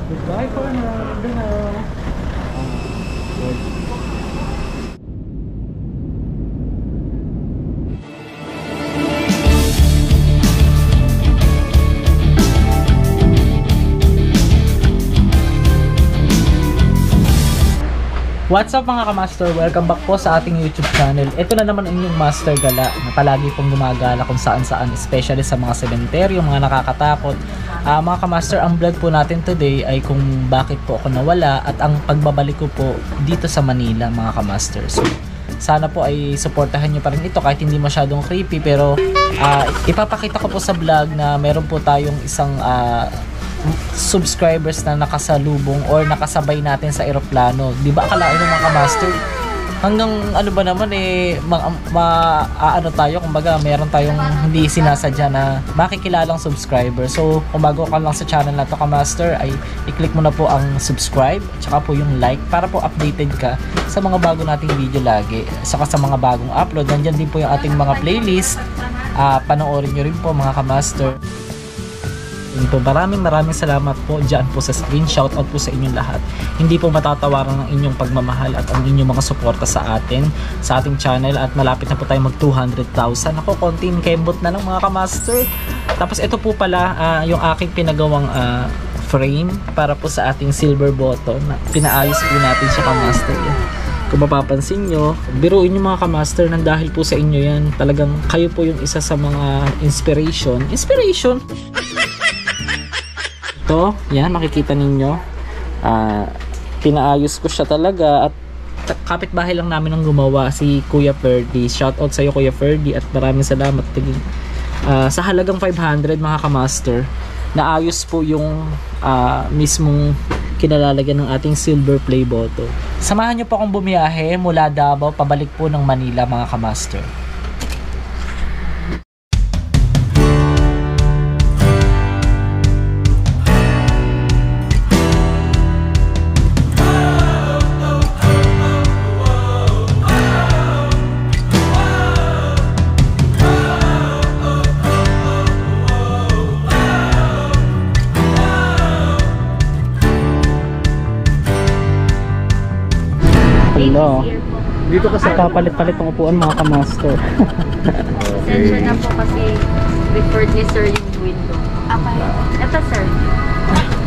Goodbye for now. Good now. What's up mga kamaster? Welcome back po sa ating YouTube channel. Ito na naman ang inyong Master Gala na palagi pong gumagala kung saan saan, especially sa mga sementeryo, mga nakakatakot. Mga kamaster, ang vlog po natin today ay kung bakit po ako nawala at ang pagbabalik ko po dito sa Manila mga kamaster. So, sana po ay suportahan nyo pa rin ito kahit hindi masyadong creepy, pero ipapakita ko po sa vlog na meron po tayong isang subscribers na nakasalubong or nakasabay natin sa eroplano. Di ba akalain ng mga kamaster? Hanggang ano ba naman ano tayo, kumbaga meron tayong hindi sinasadya na makikilalang subscriber. So kung bago ka lang sa channel na to kamaster, ay i-click mo na po ang subscribe at saka po yung like para po updated ka sa mga bago nating video lagi. Saka sa mga bagong upload, nandyan din po yung ating mga playlist. Panoorin nyo rin po mga kamaster. Po, maraming salamat po dyan po sa screen. Shoutout po sa inyong lahat. Hindi po matatawaran ng inyong pagmamahal at ang inyong mga suporta sa atin, sa ating channel, at malapit na po tayo mag 200,000. Ako, konting kembot na lang mga kamaster. Tapos ito po pala yung aking pinagawang frame para po sa ating silver button. Pinaayos po natin siya kamaster. Kung mapapansin nyo, biruin nyo mga kamaster, nang dahil po sa inyo yan, talagang kayo po yung isa sa mga inspiration. Ito, yan, makikita ninyo. Pinaayos ko siya talaga at kapitbahay lang namin ang gumawa, si Kuya Ferdy. Shoutout sa iyo Kuya Ferdy at maraming salamat. Sa halagang 500 mga kamaster, naayos po yung mismong kinalalagyan ng ating silver play button. Samahan nyo po akong bumiyahe mula Davao pabalik po ng Manila mga kamaster. Hello. Dito kasi papalit-palit ang upuan mga kamaster. Sensya na po kasi referred ni sir yung window. Okay. Ito sir.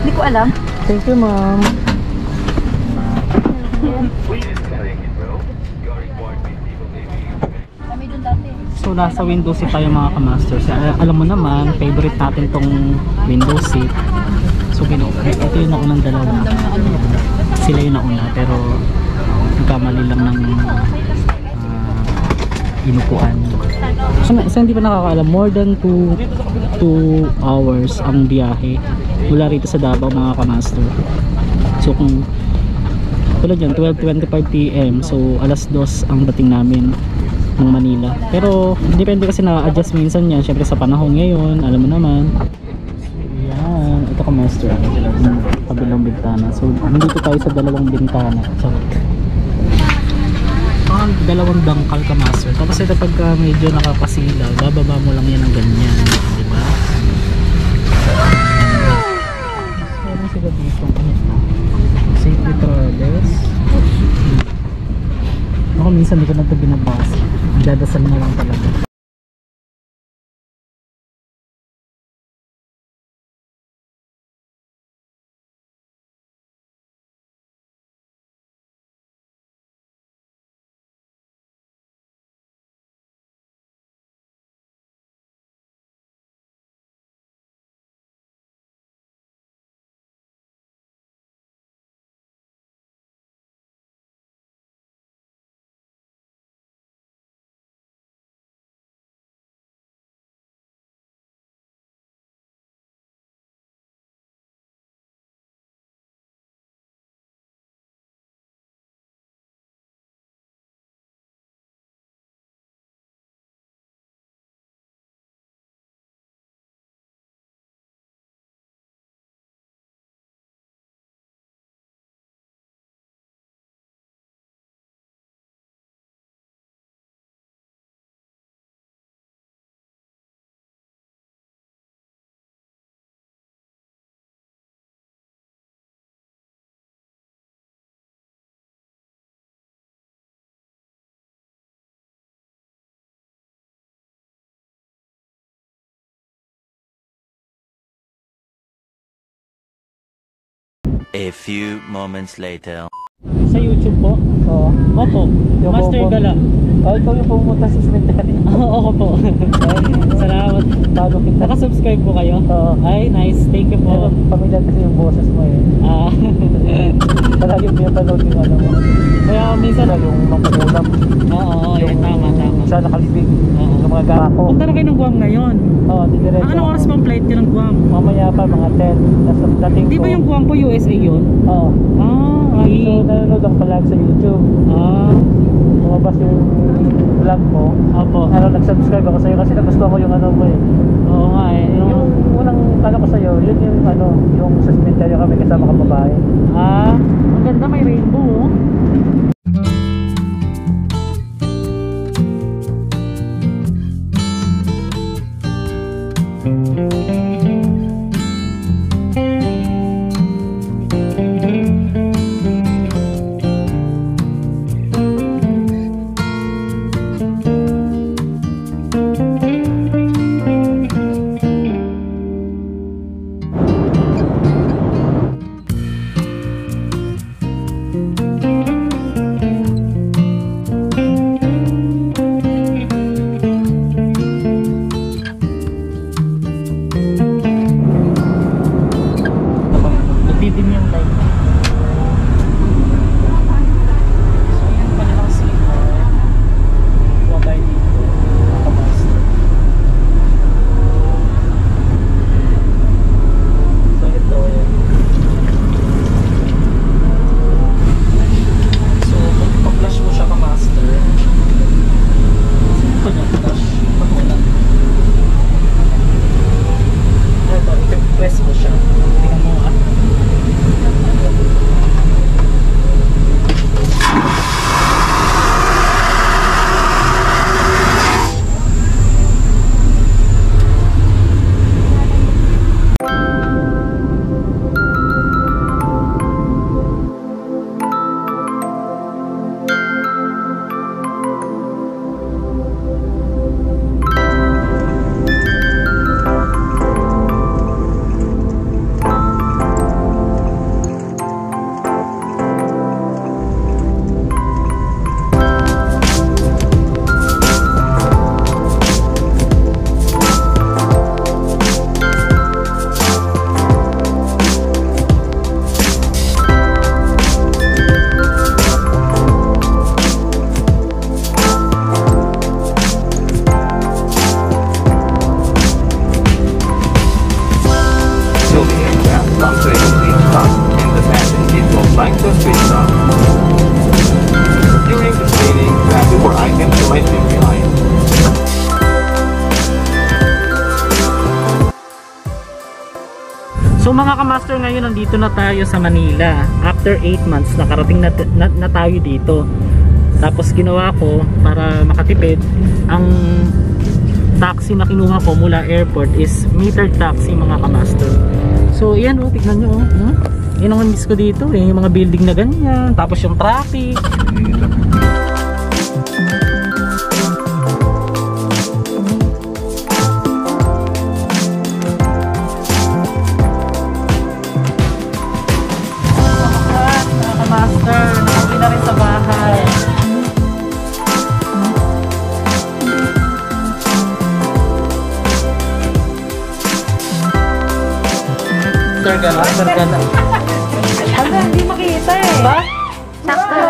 Hindi ko alam. Thank you ma'am. Kami dun dati. So nasa window seat tayo mga kamasters. Alam mo naman, favorite natin tong window seat. So ito yung naunang dalawa. Sila yung nauna pero nagkamali lang ng inupuan. So hindi pa nakakaalam, more than 2 hours ang biyahe mula rito sa Davao mga kamaster. So kung tulad yan, 12:25 PM, so alas 2 ang dating namin ng Manila. Pero depende kasi na-adjust minsan yan, syempre sa panahon ngayon, alam mo naman. Yan, ito kamaster, kabilang bintana. So nandito tayo sa dalawang bintana. Dalawang dangkal kamaster. Tapos ito pagka medyo nakakasilaw, bababa mo lang yan ng ganyan, di ba? Meron sila dito safety travels. Ako minsan di ko na ito binabasa, dadasal na lang talaga. A few moments later. Sa YouTube po? Oo. Opo. Yung Master pupunta- Gala. Ikaw yung pumunta sa cemetery. Oo po. Salamat. Bago kita. Naka-subscribe po kayo? Oo. Ay, nice. Thank you Pero po. pamilyar kasi yung boses mo eh. Ah. Palagi yung pinapanood yung ano mo. Kaya minsan, Sana yung makukulam. oo, Yung tama. Sana nakalibig. Oo. Yung mga gako. Punta na kayo ng Guam ngayon. Oo, didiretso. Anong oras pang flight nyo ng Guam? Mamaya pa mga 10. Nasa dating Di ba yung Guam po USA yun? Oo. Ah, ay. So nanonood ako palagi sa YouTube. Ah, Lumabas yung vlog mo. opo. Ano, nag-subscribe ako sa'yo kasi nagustuhan ko yung ano mo eh. Oo nga eh. Yung unang ano ko sa'yo, yun yung ano, yung sa cemetery kami kasama ka babae. Ah, ang ganda, may rainbow oh. Nagdidim yung light. So yan pala lang si kuha tayo dito. Nakamaster. So ito yan. So kung ipa-flash mo siya ka-master, pag na-flash, wala. Ito, i-press mo siya. Tingnan mo ah. During the cleaning, grab your items you might leave behind. So mga kamaster, ngayon nandito na tayo sa Manila. After 8 months, nakarating na tayo dito. Tapos ginawa ko para makatipid, ang taxi na kinuha ko mula airport is metered taxi mga kamaster. So yan oh, tignan nyo oh. Yan ang miss ko dito eh, yung mga building na ganyan. Tapos yung traffic. Master, nakauwi na rin sa bahay. Sir Gala, Sir Gala. Ano, hindi makita eh. Ba? Sakto.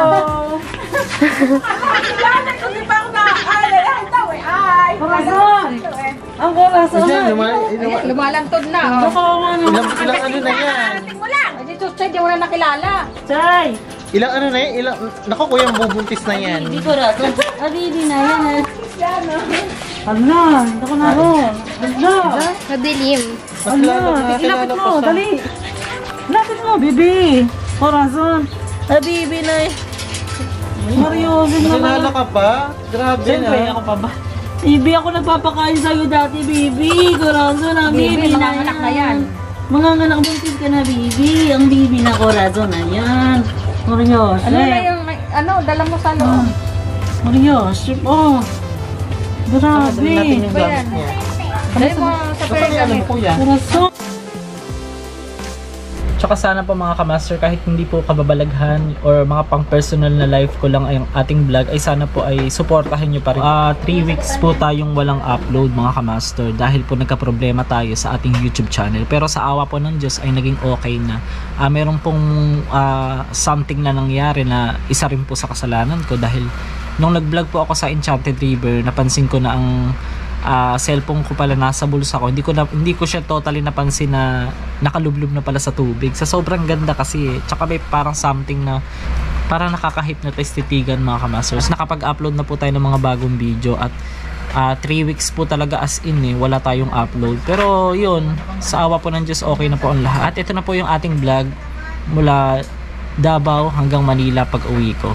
Corazon! Ang corazon! Lumalantod na. Ilang ano na yan? Dito, Chay, di mo na nakilala. Chay! Ilang ano na yan? Naku kuya, bubuntis na yan. Hindi corazon. Hindi na yan. Hala, hindi ko na ron. Hala! Madilim. Hala, ilapit mo, dali. Ilapit mo, bibi. Corazon. Bibi na eh. Mariosin na Nakilala ka pa? Grabe Siyempre, na. ako pa ba? Bibi, ako nagpapakain sa'yo dati, Bibi. Corazon, ang Bibi na mga anak na yan. Mga anak buntis ka na, Bibi. Ang Bibi na Corazon na yan. Marios, Ano na yung, ano, dala mo sa loob? Marios, oh. Grabe. Dali natin yung Ba gamit yan? niya. Dali mo sa Kapag ano mo pera. kuya? Corazon. Tsaka sana po mga kamaster, kahit hindi po kababalaghan or mga pang personal na life ko lang ay ang ating vlog, ay sana po ay suportahan nyo pa rin. 3 weeks po tayong walang upload mga kamaster dahil po nagka-problema tayo sa ating YouTube channel. Pero sa awa po ng Diyos ay naging okay na. Meron pong something na nangyari na isa rin po sa kasalanan ko dahil nung nag-vlog po ako sa Enchanted River, napansin ko na ang cellphone ko pala nasa bulsa ko. Hindi ko siya totally napansin na nakalublob na pala sa tubig. Sa sobrang ganda kasi tsaka may parang something na parang nakaka-hypnotize titigan mga kamasters. Nakapag-upload na po tayo ng mga bagong video at 3 weeks po talaga as in wala tayong upload. Pero yun, sa awa po ng Diyos okay na po ang lahat. At ito na po yung ating vlog mula Davao hanggang Manila pag uwi ko.